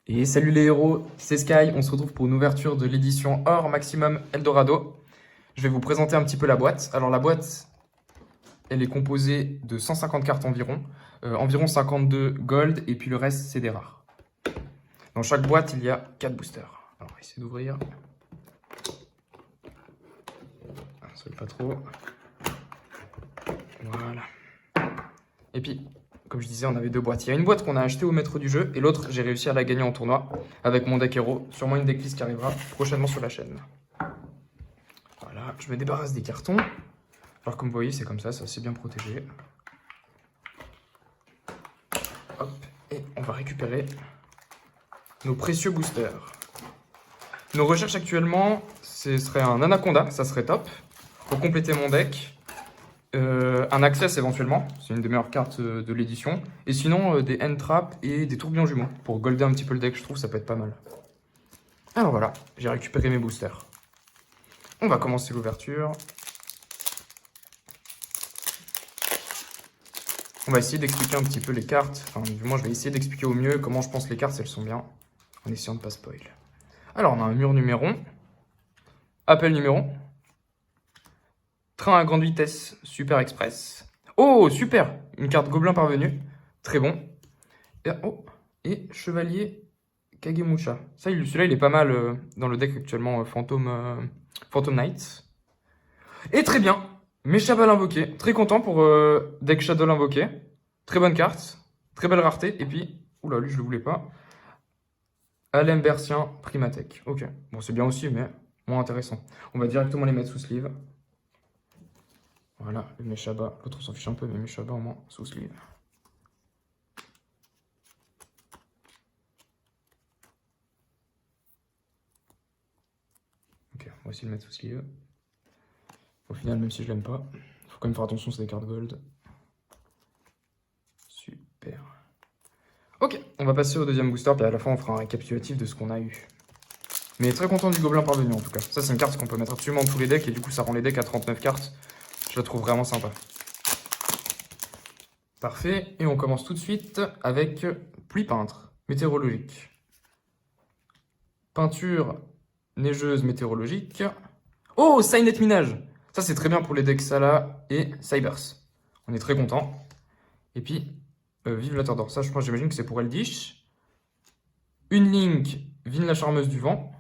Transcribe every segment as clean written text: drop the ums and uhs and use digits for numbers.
Et salut les héros, c'est Sky, on se retrouve pour une ouverture de l'édition Or Maximum Eldorado. Je vais vous présenter un petit peu la boîte. Alors la boîte, elle est composée de 150 cartes environ, environ 52 gold et puis le reste c'est des rares. Dans chaque boîte, il y a 4 boosters. Alors on va essayer d'ouvrir. Ça ne pas trop. Voilà. Et puis, comme je disais, on avait deux boîtes. Il y a une boîte qu'on a achetée au maître du jeu et l'autre, j'ai réussi à la gagner en tournoi avec mon deck héros. Sûrement une decklist qui arrivera prochainement sur la chaîne. Voilà, je me débarrasse des cartons. Alors comme vous voyez, c'est comme ça, c'est assez bien protégé. Hop, et on va récupérer nos précieux boosters. Nos recherches actuellement, ce serait un Anaconda, ça serait top. Pour compléter mon deck. Un Access éventuellement, c'est une des meilleures cartes de l'édition. Et sinon, des End Trap et des tourbillons jumeaux. Pour golder un petit peu le deck, je trouve ça peut être pas mal. Alors voilà, j'ai récupéré mes boosters. On va commencer l'ouverture. On va essayer d'expliquer un petit peu les cartes. Enfin, du moins, je vais essayer d'expliquer au mieux comment je pense les cartes, si elles sont bien. En essayant de ne pas spoil. Alors, on a un mur numéron. Appel numéron. Train à grande vitesse, super express. Oh, super! Une carte gobelin parvenu. Très bon. Et chevalier Kagemusha. Celui-là, il est pas mal dans le deck actuellement, Phantom Knights. Et très bien, Meshaba l'invoqué. Très content pour deck Shadow l'invoqué. Très bonne carte. Très belle rareté. Et puis, oula, lui, je le voulais pas. Alembertien Primatech. Ok, bon, c'est bien aussi, mais moins intéressant. On va directement les mettre sous sleeve. Voilà, le Meshaba. L'autre, on s'en fiche un peu, mais Meshaba au moins sous sleeve. Ok, on va essayer de le mettre sous sleeve. Au final, même si je l'aime pas, il faut quand même faire attention, c'est des cartes gold. Super. Ok, on va passer au deuxième booster, puis à la fin, on fera un récapitulatif de ce qu'on a eu. Mais très content du gobelin parvenu en tout cas. Ça, c'est une carte qu'on peut mettre absolument dans tous les decks, et du coup, ça rend les decks à 39 cartes. Je la trouve vraiment sympa. Parfait, et on commence tout de suite avec pluie peintre, météorologique. Peinture neigeuse météorologique. Oh, Signet Minage! Ça, c'est très bien pour les decks Sala et Cybers. On est très content. Et puis, vive la Terre d'Or. Ça, je pense, j'imagine que c'est pour Eldish. Une Link, Vine la Charmeuse du Vent.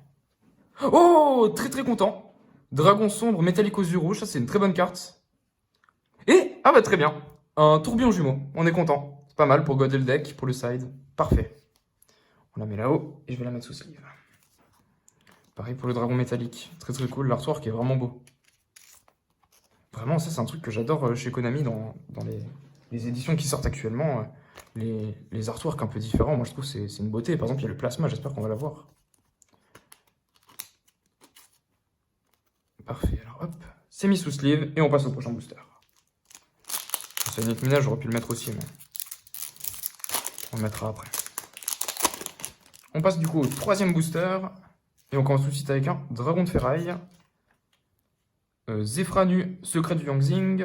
Oh, très très content. Dragon sombre, métallique aux yeux rouges. Ça, c'est une très bonne carte. Et, ah bah très bien. Un tourbillon jumeau. On est content. C'est pas mal pour goder le deck, pour le side. Parfait. On la met là-haut et je vais la mettre sous sleeve. Pareil pour le dragon métallique. Très très cool. L'artwork est vraiment beau. Vraiment, ça, c'est un truc que j'adore chez Konami dans les éditions qui sortent actuellement. Les artworks un peu différents, moi je trouve que c'est une beauté. Par exemple, il y a le plasma, j'espère qu'on va l'avoir. Parfait, alors hop, c'est mis sous sleeve et on passe au prochain booster. C'est une minage, j'aurais pu le mettre aussi, mais on le mettra après. On passe du coup au troisième booster et on commence tout de suite avec un dragon de ferraille. Zephranu, secret du Yangzing.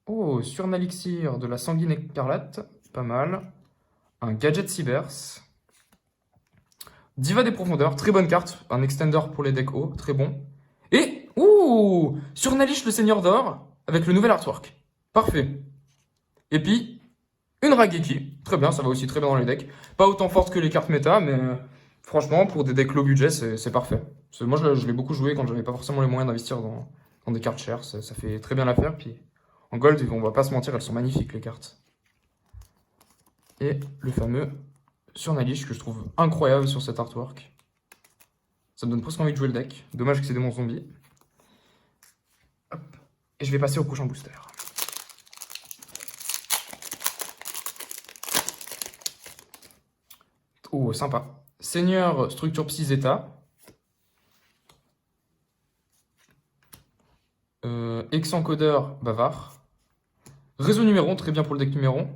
Oh, Surnalixir de la sanguine écarlate, pas mal. Un gadget Cybers. Diva des profondeurs, très bonne carte. Un extender pour les decks hauts, très bon. Et, ouh, Surnalish le Seigneur d'Or, avec le nouvel artwork. Parfait. Et puis, une Rageki. Très bien, ça va aussi très bien dans les decks. Pas autant forte que les cartes méta, mais franchement, pour des decks low budget, c'est parfait. Moi, je l'ai beaucoup joué quand j'avais pas forcément les moyens d'investir dans des cartes chères. Ça fait très bien l'affaire. Puis, en gold, on va pas se mentir, elles sont magnifiques, les cartes. Et le fameux Surnalish que je trouve incroyable sur cet artwork. Ça me donne presque envie de jouer le deck. Dommage que c'est des monstres zombies. Hop. Et je vais passer au prochain booster. Oh, sympa. Seigneur Structure Psy Zeta. Exencodeur Bavard. Réseau numéron, très bien pour le deck numéron.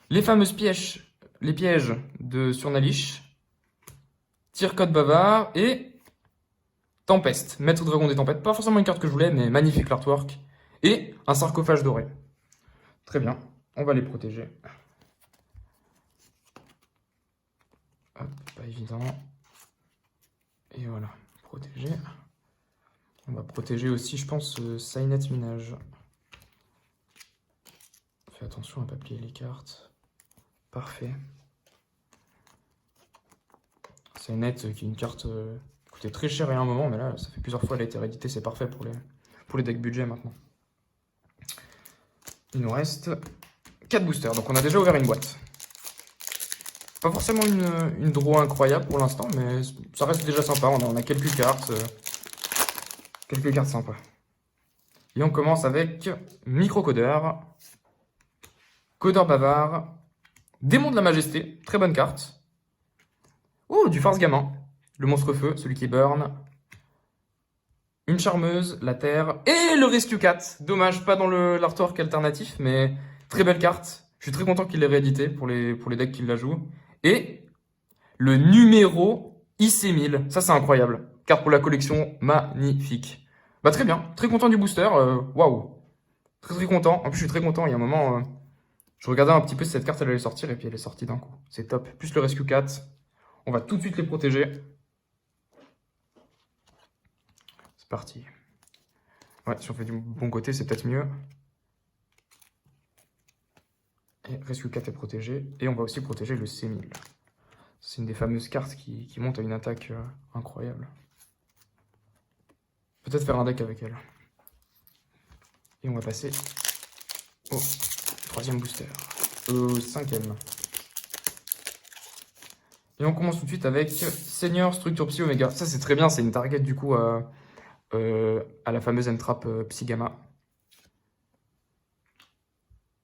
Les fameuses pièges, les pièges de Surnalish. Tire-code Bavard et Tempeste, Maître Dragon des Tempêtes. Pas forcément une carte que je voulais, mais magnifique l'artwork. Et un sarcophage doré. Très bien, on va les protéger. Hop, pas évident. Et voilà, protéger. On va protéger aussi, je pense, Signet Minage. Fais attention à ne pas plier les cartes. Parfait. Signet, qui est une carte qui coûtait très cher il y a un moment, mais là, ça fait plusieurs fois qu'elle a été rééditée, c'est parfait pour les decks budget maintenant. Il nous reste 4 boosters, donc on a déjà ouvert une boîte. Pas forcément une draw incroyable pour l'instant, mais ça reste déjà sympa. On a quelques cartes sympas. Et on commence avec Microcodeur, Codeur Bavard, Démon de la Majesté, très bonne carte. Oh, du Farce Gamin, le monstre feu, celui qui burn. Une charmeuse, la terre, et le Rescue Cat. Dommage, pas dans l'artwork alternatif, mais très belle carte. Je suis très content qu'il l'ait réédité pour les decks qui la jouent. Et le numéro IC1000, ça c'est incroyable. Carte pour la collection, magnifique. Bah très bien, très content du booster, waouh. Très content, en plus je suis très content, il y a un moment, je regardais un petit peu si cette carte elle allait sortir, et puis elle est sortie d'un coup. C'est top, plus le Rescue Cat, on va tout de suite les protéger. C'est parti. Ouais, si on fait du bon côté, c'est peut-être mieux. Et Rescue Cat est protégé, et on va aussi protéger le C1000. C'est une des fameuses cartes qui monte à une attaque incroyable. Peut-être faire un deck avec elle. Et on va passer au 3e booster. Au 5e. Et on commence tout de suite avec Seigneur Structure Psy Omega. Ça c'est très bien, c'est une target du coup à la fameuse entrap Psy Gamma.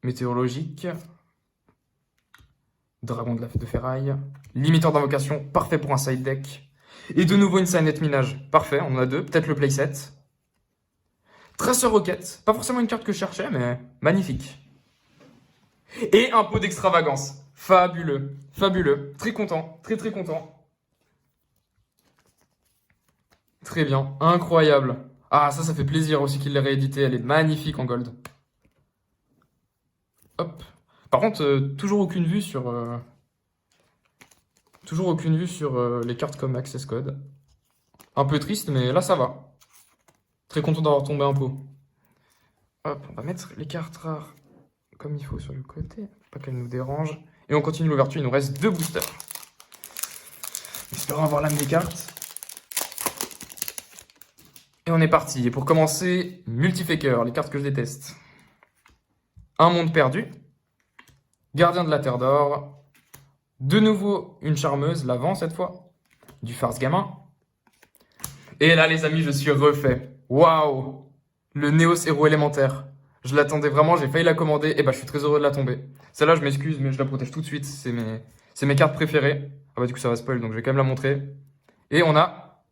Météorologique. Dragon de ferraille. Limiteur d'invocation, parfait pour un side deck. Et de nouveau une Signet Minage, parfait, on en a deux, peut-être le playset. Traceur Rocket, pas forcément une carte que je cherchais, mais magnifique. Et un pot d'extravagance, fabuleux, fabuleux, très content, très content. Très bien, incroyable. Ah, ça fait plaisir aussi qu'il l'ait réédité, elle est magnifique en gold. Hop. Par contre, toujours aucune vue sur... les cartes comme Access Code. Un peu triste, mais là ça va. Très content d'avoir tombé un pot. Hop, on va mettre les cartes rares comme il faut sur le côté, pas qu'elles nous dérangent. Et on continue l'ouverture, il nous reste 2 boosters. Espérons avoir l'âme des cartes. Et on est parti. Et pour commencer, Multifaker, les cartes que je déteste. Un monde perdu. Gardien de la Terre d'Or. De nouveau, une charmeuse, l'avant cette fois. Du Farce Gamin. Et là, les amis, je suis refait. Waouh! Le Néos Héros élémentaire. Je l'attendais vraiment, j'ai failli la commander. Et bah, je suis très heureux de la tomber. Celle-là, je m'excuse, mais je la protège tout de suite. C'est mes cartes préférées. Ah bah, du coup, ça va spoil, donc je vais quand même la montrer. Et on a...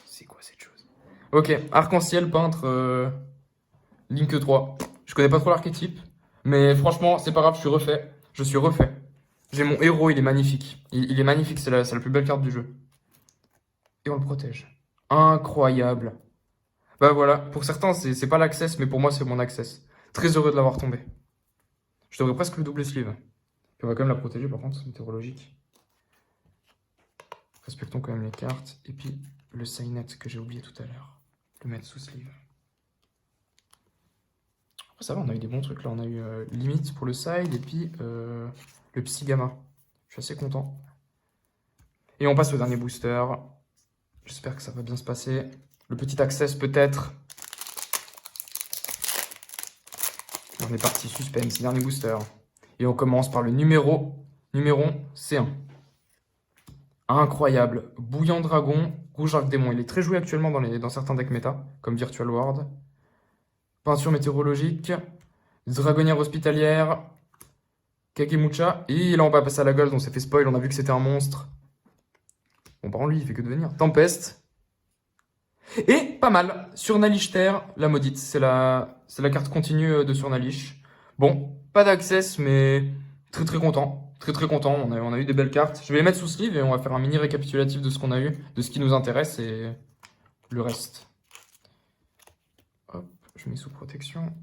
C'est quoi cette chose? Ok, Arc-en-Ciel, peintre, Link 3. Je connais pas trop l'archétype. Mais franchement, c'est pas grave, je suis refait. Je suis refait. J'ai mon héros, il est magnifique. Il est magnifique, c'est la plus belle carte du jeu. Et on le protège. Incroyable. Bah voilà, pour certains, c'est pas l'access, mais pour moi, c'est mon access. Très heureux de l'avoir tombé. Je devrais presque le doubler sleeve. Puis on va quand même la protéger, par contre, météorologique. Respectons quand même les cartes. Et puis, le Signet que j'ai oublié tout à l'heure. Le mettre sous sleeve. Après, ça va, on a eu des bons trucs. Là, on a eu limite pour le side et puis le Psy Gamma. Je suis assez content. Et on passe au dernier booster. J'espère que ça va bien se passer. Le petit access peut-être. On est parti, suspense, dernier booster. Et on commence par le numéro C1. Incroyable. Bouillant Dragon, Rouge Arc Démon. Il est très joué actuellement dans certains decks méta, comme Virtual World. Peinture météorologique. Dragonnière hospitalière. Kagemucha. Et là, on va passer à la gold. On s'est fait spoil. On a vu que c'était un monstre. Bon, par contre, lui, il fait que devenir. Tempeste. Et pas mal. Surnalichter, la maudite. C'est la carte continue de Surnalish. Bon, pas d'access, mais très content. Très content. On a eu des belles cartes. Je vais les mettre sous sleeve et on va faire un mini récapitulatif de ce qu'on a eu, de ce qui nous intéresse et le reste. Hop, je mets sous protection.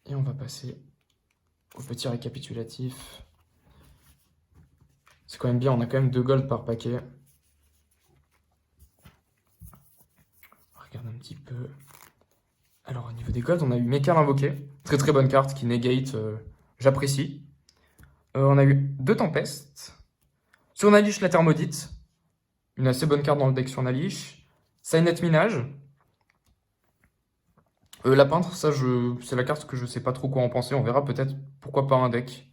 Et on va passer au petit récapitulatif. C'est quand même bien, on a quand même 2 gold par paquet. Regarde un petit peu. Alors, au niveau des golds, on a eu Mecha l'invoqué. Très très bonne carte qui negate, j'apprécie. On a eu 2 tempestes. Sur Nalish, la Terre maudite. Une assez bonne carte dans le deck sur Nalish. Signet Minage. La peintre, ça, c'est la carte que je sais pas trop quoi en penser. On verra peut-être pourquoi pas un deck.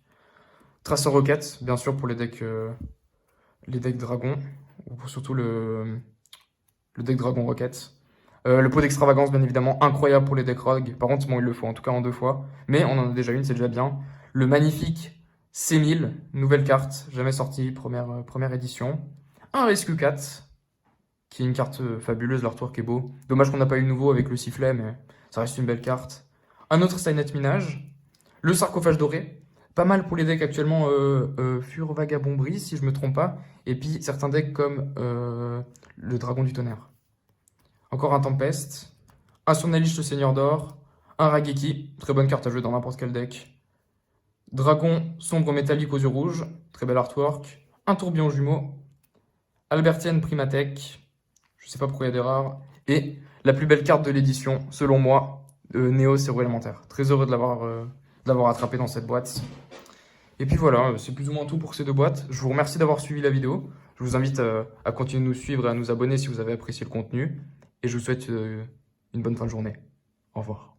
Tracer Rocket, bien sûr, pour les decks dragons. Ou surtout le deck Dragon Rocket. Le pot d'extravagance, bien évidemment, incroyable pour les decks rogue. Par contre, bon, il le faut en tout cas en 2 fois. Mais on en a déjà une, c'est déjà bien. Le magnifique C1000, nouvelle carte, jamais sortie, première édition. Un Rescue Cat, qui est une carte fabuleuse, l'artwork est beau. Dommage qu'on n'a pas eu le nouveau avec le sifflet, mais ça reste une belle carte. Un autre Signet Minage. Le sarcophage doré. Pas mal pour les decks actuellement, Fure Vagabond Brise, si je me trompe pas. Et puis certains decks comme le Dragon du Tonnerre. Encore un Tempest. Un Surnalish le Seigneur d'Or. Un Rageki, très bonne carte à jouer dans n'importe quel deck. Dragon sombre métallique aux yeux rouges, très bel artwork. Un tourbillon jumeau. Albertienne Primatech, je sais pas pourquoi il y a des rares. Et la plus belle carte de l'édition, selon moi, Néo Zéro Élémentaire. Très heureux de l'avoir attrapé dans cette boîte. Et puis voilà, c'est plus ou moins tout pour ces 2 boîtes. Je vous remercie d'avoir suivi la vidéo. Je vous invite à continuer de nous suivre et à nous abonner si vous avez apprécié le contenu. Et je vous souhaite une bonne fin de journée. Au revoir.